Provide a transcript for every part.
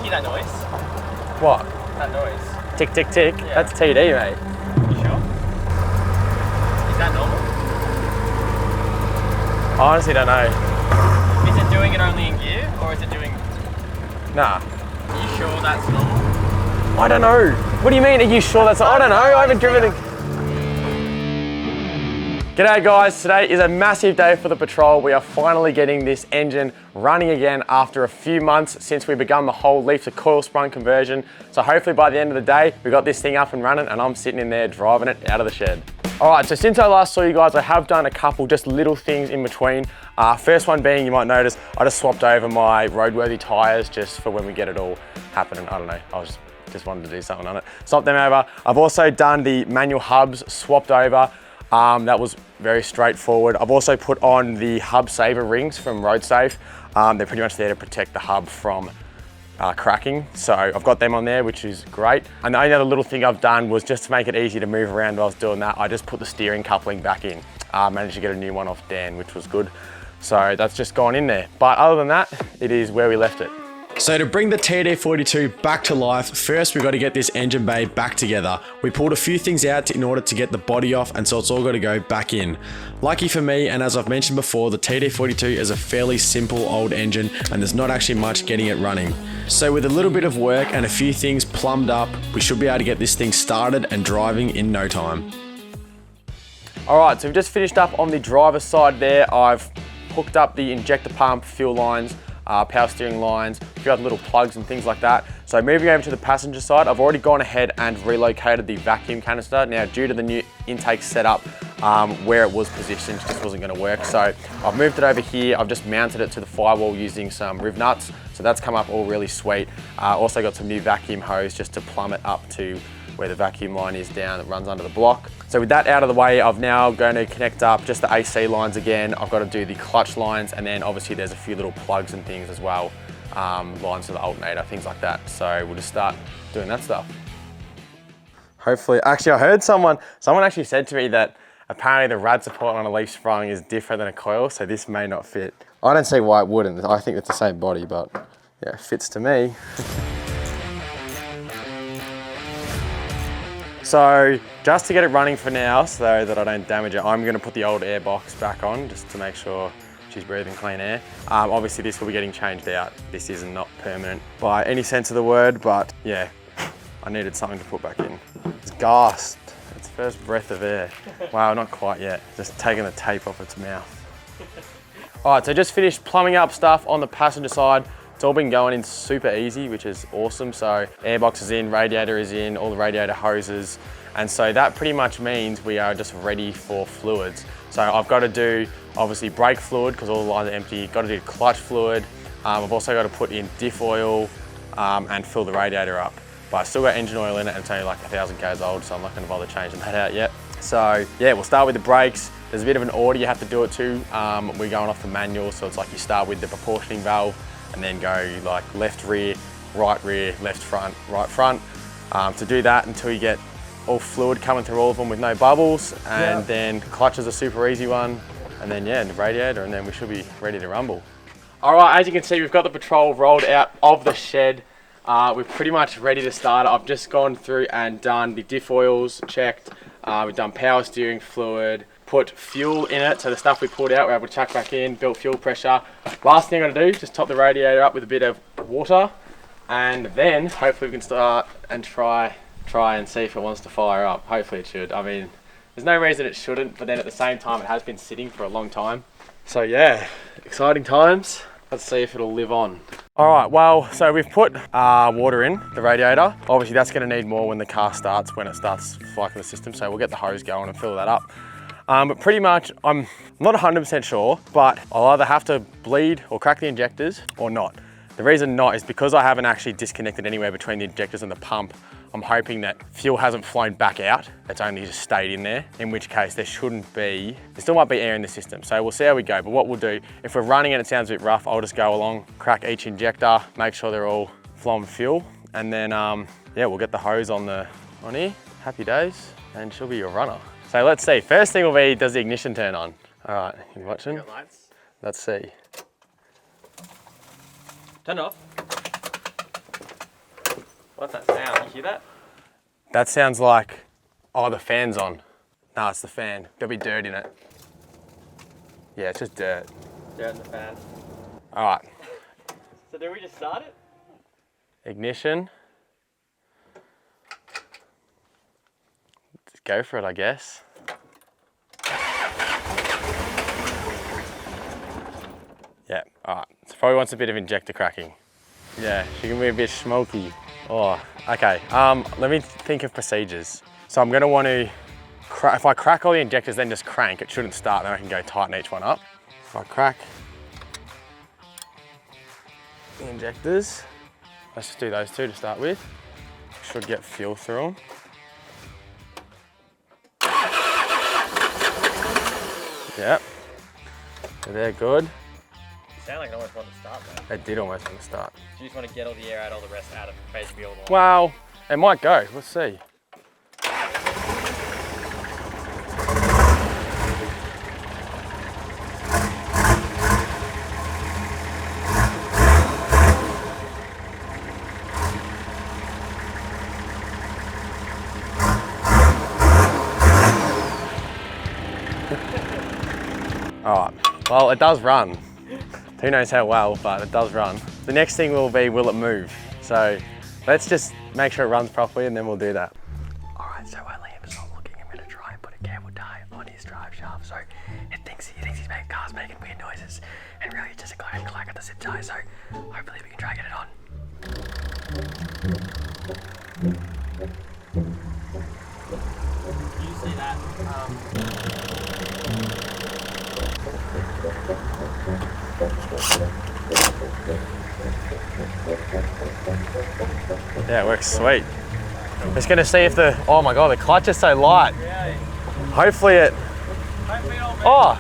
hear that noise? What? That noise. Tick, tick, tick. Yeah. That's TD, mate. You sure? Is that normal? I honestly don't know. Is it doing it only in gear, or is it doing... Nah. Are you sure that's normal? I don't know. What do you mean? Are you sure that's... I don't know. I haven't driven it. G'day guys, today is a massive day for the Patrol. We are finally getting this engine running again after a few months since we begun the whole leaf to coil sprung conversion. So hopefully by the end of the day, we got this thing up and running and I'm sitting in there driving it out of the shed. All right, so since I last saw you guys, I have done a couple just little things in between. First one being, you might notice, I just swapped over my roadworthy tires just for when we get it all happening. I don't know, I just wanted to do something on it. Swapped them over. I've also done the manual hubs, swapped over. That was very straightforward. I've also put on the hub saver rings from RoadSafe. They're pretty much there to protect the hub from cracking. So I've got them on there, which is great. And the only other little thing I've done was just to make it easy to move around while I was doing that, I just put the steering coupling back in. Managed to get a new one off Dan, which was good. So that's just gone in there. But other than that, it is where we left it. So to bring the TD42 back to life, first we've got to get this engine bay back together. We pulled a few things out in order to get the body off, and so it's all got to go back in. Lucky for me, and as I've mentioned before, the TD42 is a fairly simple old engine and there's not actually much getting it running. So with a little bit of work and a few things plumbed up, we should be able to get this thing started and driving in no time. All right, so we've just finished up on the driver's side there. I've hooked up the injector pump, fuel lines, power steering lines, a few other little plugs and things like that. So moving over to the passenger side, I've already gone ahead and relocated the vacuum canister. Now, due to the new intake setup, where it was positioned, it just wasn't gonna work. So I've moved it over here. I've just mounted it to the firewall using some riv nuts. So that's come up all really sweet. Also got some new vacuum hose just to plumb it up to where the vacuum line is down that runs under the block. So with that out of the way, I've now going to connect up just the AC lines again. I've got to do the clutch lines, and then obviously there's a few little plugs and things as well, lines to the alternator, things like that. So we'll just start doing that stuff. Hopefully, actually I heard someone actually said to me that apparently the rad support on a leaf sprung is different than a coil, so this may not fit. I don't see why it wouldn't. I think it's the same body, but yeah, it fits to me. So just to get it running for now so that I don't damage it, I'm gonna put the old air box back on just to make sure she's breathing clean air. Obviously this will be getting changed out. This is not permanent by any sense of the word, but yeah, I needed something to put back in. It's gasped, its first breath of air. Wow, not quite yet. Just taking the tape off its mouth. All right, so just finished plumbing up stuff on the passenger side. It's all been going in super easy, which is awesome. So airbox is in, radiator is in, all the radiator hoses. And so that pretty much means we are just ready for fluids. So I've got to do obviously brake fluid because all the lines are empty. Got to do clutch fluid. I've also got to put in diff oil and fill the radiator up. But I still got engine oil in it and it's only like 1,000 k's old, so I'm not going to bother changing that out yet. So yeah, we'll start with the brakes. There's a bit of an order you have to do it to. We're going off the manual, so it's like you start with the proportioning valve and then go like left rear, left front, right front. To do that until you get all fluid coming through all of them with no bubbles, and then clutch is a super easy one, and then yeah, the radiator, and then we should be ready to rumble. All right, as you can see, we've got the Patrol rolled out of the shed. We're pretty much ready to start. I've just gone through and done the diff oils, checked. We've done power steering fluid, put fuel in it, so the stuff we pulled out we're able to chuck back in, built fuel pressure. Last thing I'm gonna do, just top the radiator up with a bit of water, and then hopefully we can start and try and see if it wants to fire up. Hopefully it should. I mean, there's no reason it shouldn't, but then at the same time it has been sitting for a long time. So yeah, exciting times. Let's see if it'll live on. All right, well, so we've put water in the radiator. Obviously that's gonna need more when the car starts, when it starts flying the system, so we'll get the hose going and fill that up. But pretty much, I'm not 100% sure, but I'll either have to bleed or crack the injectors or not. The reason not is because I haven't actually disconnected anywhere between the injectors and the pump. I'm hoping that fuel hasn't flown back out. It's only just stayed in there, in which case there still might be air in the system. So we'll see how we go. But what we'll do, if we're running and it sounds a bit rough, I'll just go along, crack each injector, make sure they're all flowing fuel. And then, yeah, we'll get the hose on here. Happy days, and she'll be your runner. So let's see, first thing will be, does the ignition turn on? All right, you watching? Got lights. Let's see. Turn it off. What's that sound? You hear that? That sounds like, oh, the fan's on. No, it's the fan. There'll be dirt in it. Yeah, it's just dirt. Dirt in the fan. All right, So do we just start it? ignition. Just go for it, I guess. Yeah, all right. So probably wants a bit of injector cracking. Yeah, she can be a bit smoky. Oh, okay. Let me think of procedures. So I'm gonna want to, if I crack all the injectors, then just crank, it shouldn't start, then I can go tighten each one up. If I crack the injectors, let's just do those two to start with. Should get fuel through them. Yep, so they're good. You sound like it almost wanted to start though. It did almost want to start. Do you just want to get all the air out, all the rest out of basically all the Well, it might go, let's see. All right, well, it does run. Who knows how well, but it does run. The next thing will be, will it move? So let's just make sure it runs properly and then we'll do that. All right, so while Liam's not looking, I'm gonna try and put a cable tie on his drive shaft. So he thinks he's making cars making weird noises, and really it's just a clack at the zip tie. So hopefully we can try and get it on. You see that? Yeah, it works sweet. Just gonna see if the, oh my God, the clutch is so light. Yeah. Hopefully it, oh,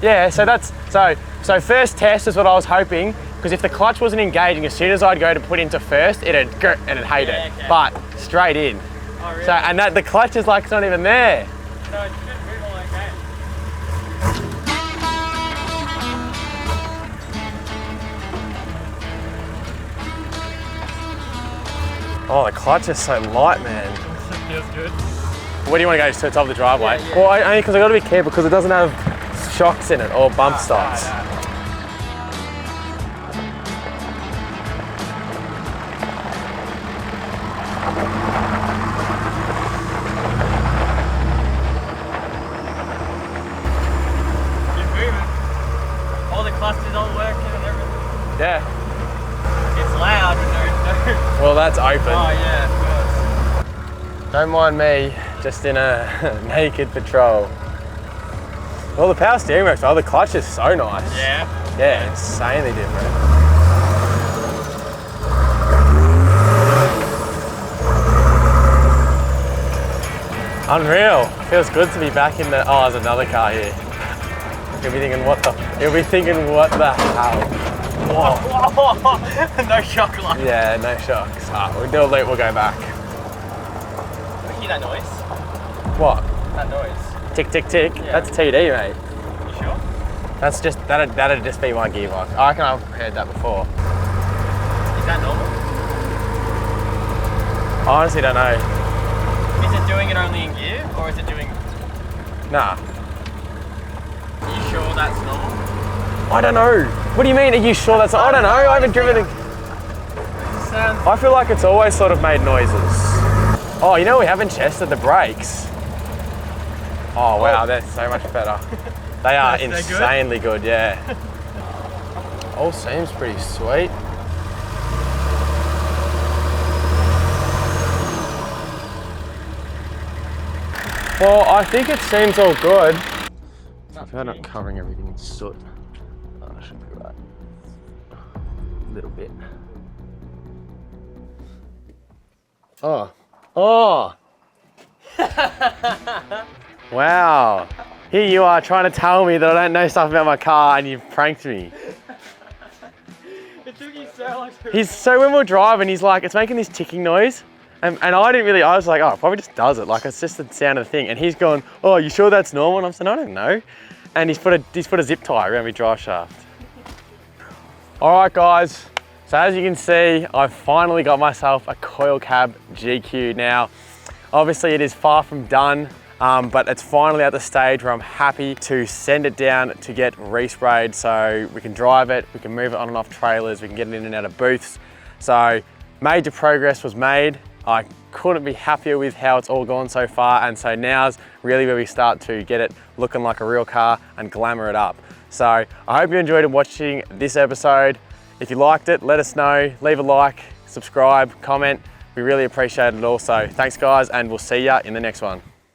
yeah, so that's, so first test is what I was hoping, because if the clutch wasn't engaging, as soon as I'd go to put into first, it'd hate it, okay. but straight in. Oh, really? So, and that the clutch is like, it's not even there. So it should move all okay. Oh, the clutch is so light, man. Feels good. Where do you want to go, to the top of the driveway? Yeah. Well, only because I got to be careful because it doesn't have shocks in it or bump stops. You're moving. All the clusters all working and everything. Yeah. It's loud, but no. Well, that's open. Oh yeah, of course. Don't mind me, just in a naked patrol. Well, the power steering works well. The clutch is so nice. Yeah. Yeah, insanely different. Unreal. Feels good to be back in the, oh, there's another car here. You'll be thinking, what the hell? Whoa. No shock light. Yeah, no shocks. We'll do a loop, we'll go back. You hear that noise? What? That noise. Tick, tick, tick. Yeah. That's TD, mate. You sure? That's just, that'd just be my gearbox. I reckon I've heard that before. Is that normal? I honestly don't know. Is it doing it only in gear, or is it doing... Nah. Are you sure that's normal? I don't know. What do you mean? Are you sure that's, I don't know. I haven't driven it. Sounds... I feel like it's always sort of made noises. Oh, you know we haven't tested the brakes. Oh wow, they're so much better. They are insanely good, yeah. All seems pretty sweet. Well, I think it seems all good. If I'm not covering everything in soot, I should be right. A little bit. Oh. Oh! Wow. Here you are trying to tell me that I don't know stuff about my car and you've pranked me. It took you so long to... So when we're driving, he's like, it's making this ticking noise. And I didn't really, I was like, oh, it probably just does it. Like, it's just the sound of the thing. And he's gone, oh, you sure that's normal? And I'm saying, I don't know. And he's put a zip tie around my drive shaft. All right, guys. So So as you can see, I've finally got myself a COIL CAB GQ. Now, obviously it is far from done, but it's finally at the stage where I'm happy to send it down to get resprayed so we can drive it, we can move it on and off trailers, we can get it in and out of booths. So major progress was made. I couldn't be happier with how it's all gone so far, and so now's really where we start to get it looking like a real car and glamour it up. So I hope you enjoyed watching this episode. If you liked it, let us know, leave a like, subscribe, comment. We really appreciate it also. Thanks guys, and we'll see ya in the next one.